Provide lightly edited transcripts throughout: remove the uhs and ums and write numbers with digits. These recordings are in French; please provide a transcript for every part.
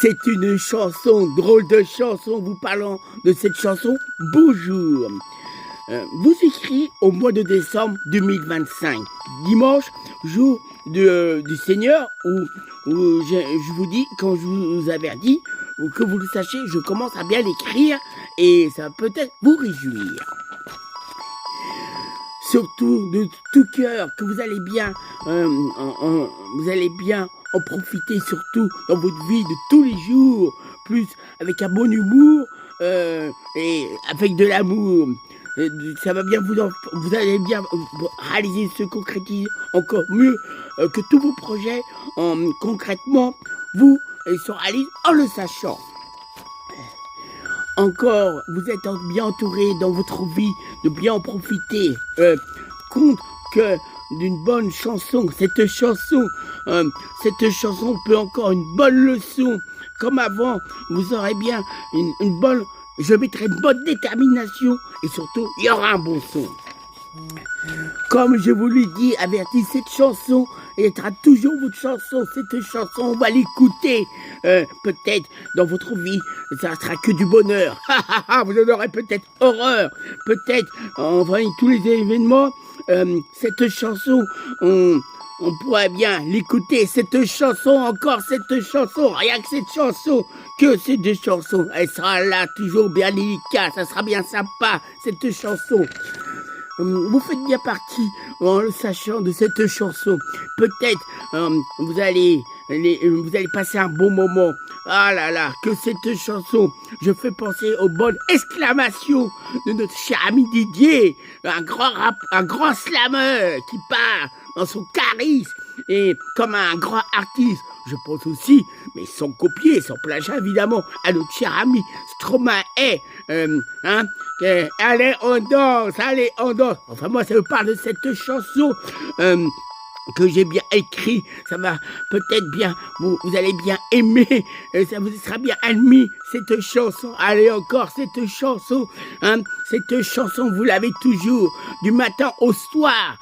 C'est une chanson, drôle de chanson, vous parlant de cette chanson, bonjour. Vous écrit au mois de décembre 2025, dimanche, jour du Seigneur, où je vous dis, quand je vous avertis, ou que vous le sachiez, je commence à bien l'écrire et ça va peut-être vous réjouir. Surtout de tout cœur, que vous allez bien, en profiter surtout dans votre vie de tous les jours, plus avec un bon humour et avec de l'amour. Ça va bien vous allez bien réaliser, se concrétiser encore mieux que tous vos projets. Concrètement, vous se réalisent en le sachant. Encore, vous êtes bien entouré dans votre vie, de bien en profiter. Compte que d'une bonne chanson, cette chanson peut encore une bonne leçon. Comme avant, vous aurez bien une bonne, je mettrai une bonne détermination et surtout, il y aura un bon son. Comme je vous l'ai dit, avertis, cette chanson sera toujours votre chanson. Cette chanson, on va l'écouter. Peut-être dans votre vie, ça sera que du bonheur. Vous en aurez peut-être horreur. Peut-être, enfin, tous les événements, cette chanson, on pourrait bien l'écouter. Cette chanson, encore cette chanson, rien que cette chanson, que ces deux chansons. Elle sera là, toujours bien délicate. Ça sera bien sympa, cette chanson. Vous faites bien partie en le sachant de cette chanson. Peut-être vous allez passer un bon moment. Ah là là, que cette chanson, je fais penser aux bonnes exclamations de notre cher ami Didier, un grand slammer qui part dans son charisme et comme un grand artiste. Je pense aussi, mais sans copier, sans plagiat évidemment, à notre cher ami Stromae. Allez, on danse, allez, on danse. Enfin, moi, ça me parle de cette chanson que j'ai bien écrit. Ça va peut-être bien, vous allez bien aimer, ça vous sera bien admis, cette chanson. Allez, encore, cette chanson, cette chanson, vous l'avez toujours, du matin au soir,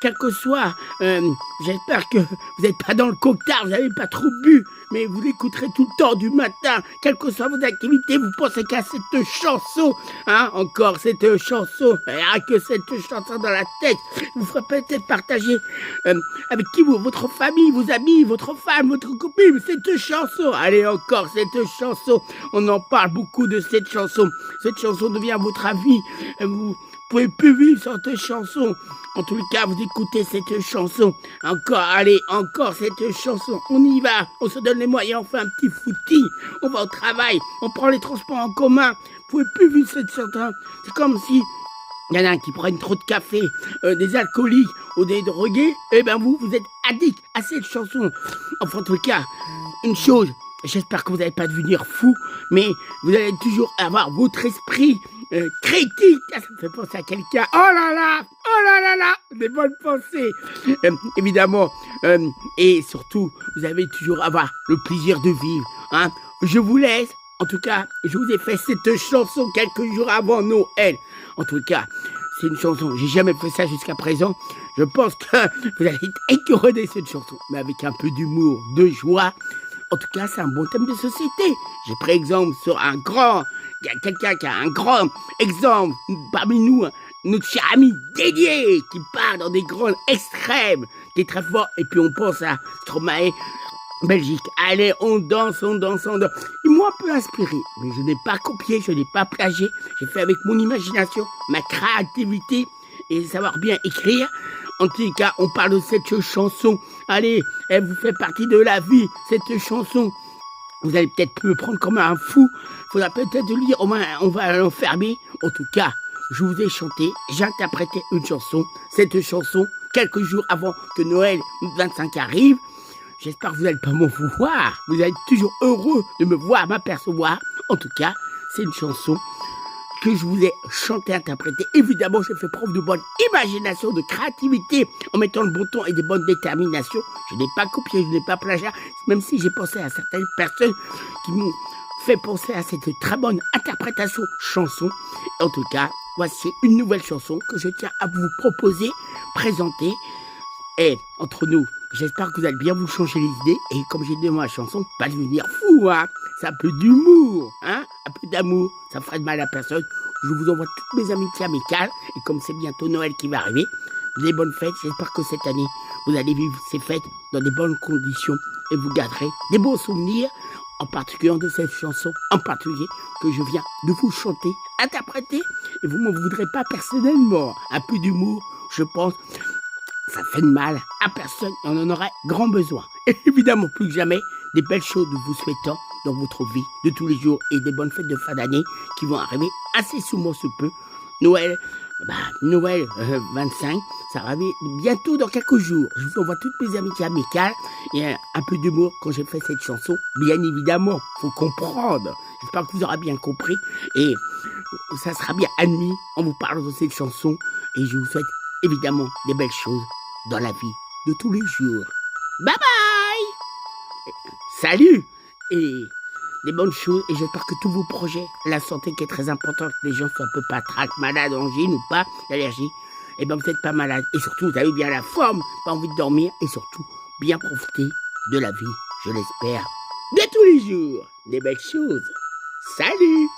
quel que soit, j'espère que vous n'êtes pas dans le coctard, vous n'avez pas trop bu, mais vous l'écouterez tout le temps du matin, quelles que soient vos activités, vous pensez qu'à cette chanson, encore cette chanson, rien que cette chanson dans la tête, vous ferez peut-être partager avec qui votre famille, vos amis, votre femme, votre copine, cette chanson. Allez, encore cette chanson, on en parle beaucoup de cette chanson devient votre avis, vous pouvez plus vivre sans cette chanson. En tout cas, vous écoutez cette chanson. Encore, allez, encore cette chanson. On y va, on se donne les moyens, on fait un petit footing, on va au travail, on prend les transports en commun. Vous pouvez plus vivre cette chanson. C'est comme si il y en a un qui prennent trop de café, des alcooliques ou des drogués. Eh bien, vous êtes addict à cette chanson. Enfin, en tout cas, une chose, j'espère que vous n'allez pas devenir fou, mais vous allez toujours avoir votre esprit critique. Ça me fait penser à quelqu'un. Oh là là, des bonnes pensées. Évidemment, et surtout, vous allez toujours avoir le plaisir de vivre. Je vous laisse. En tout cas, je vous ai fait cette chanson quelques jours avant Noël. En tout cas, c'est une chanson, j'ai jamais fait ça jusqu'à présent. Je pense que vous allez être écœurés de cette chanson, mais avec un peu d'humour, de joie. En tout cas, c'est un bon thème de société. J'ai pris exemple sur il y a quelqu'un qui a un grand exemple parmi nous, notre cher ami Didier, qui part dans des grands extrêmes, qui est très fort. Et puis on pense à Stromae, Belgique. Allez, on danse. Il m'a un peu inspiré, mais je n'ai pas copié, je n'ai pas plagié. J'ai fait avec mon imagination, ma créativité et savoir bien écrire. En tout cas, on parle de cette chanson. Allez, elle vous fait partie de la vie, cette chanson. Vous allez peut-être me prendre comme un fou. Faudra peut-être le lire, on va l'enfermer. En tout cas, je vous ai chanté, j'ai interprété une chanson. Cette chanson, quelques jours avant que Noël 25 arrive. J'espère que vous n'allez pas m'en voir. Vous allez être toujours heureux de me voir, m'apercevoir. En tout cas, c'est une chanson que je vous ai chanté, interprété. Évidemment, j'ai fait preuve de bonne imagination, de créativité, en mettant le bon ton et de bonne détermination. Je n'ai pas copié, je n'ai pas plagiat, même si j'ai pensé à certaines personnes qui m'ont fait penser à cette très bonne interprétation chanson. En tout cas, voici une nouvelle chanson que je tiens à vous proposer, présenter. Et entre nous, j'espère que vous allez bien vous changer les idées. Et comme j'ai dit dans ma chanson, pas devenir fou, hein. C'est un peu d'humour, hein. Un peu d'amour, ça ferait de mal à personne. Je vous envoie toutes mes amitiés amicales. Et comme c'est bientôt Noël qui va arriver, des bonnes fêtes. J'espère que cette année, vous allez vivre ces fêtes dans des bonnes conditions. Et vous garderez des beaux souvenirs, en particulier de cette chanson, en particulier que je viens de vous chanter, interpréter. Et vous ne m'en voudrez pas personnellement. Un peu d'humour, je pense, ça fait de mal à personne et on en aurait grand besoin. Et évidemment, plus que jamais, des belles choses de vous souhaitant dans votre vie de tous les jours et des bonnes fêtes de fin d'année qui vont arriver assez souvent sous peu. Noël 25, ça va arriver bientôt dans quelques jours. Je vous envoie toutes mes amitiés amicales et un peu d'humour quand j'ai fait cette chanson. Bien évidemment, faut comprendre. J'espère que vous aurez bien compris et ça sera bien admis en vous parlant de cette chanson. Et je vous souhaite évidemment des belles choses dans la vie de tous les jours. Bye bye! Salut! Et des bonnes choses et j'espère que tous vos projets, la santé qui est très importante, que les gens soient un peu patraques, malades, angines ou pas, d'allergie, et ben vous n'êtes pas malade. Et surtout, vous avez bien la forme, pas envie de dormir et surtout, bien profiter de la vie, je l'espère, de tous les jours. Des belles choses. Salut!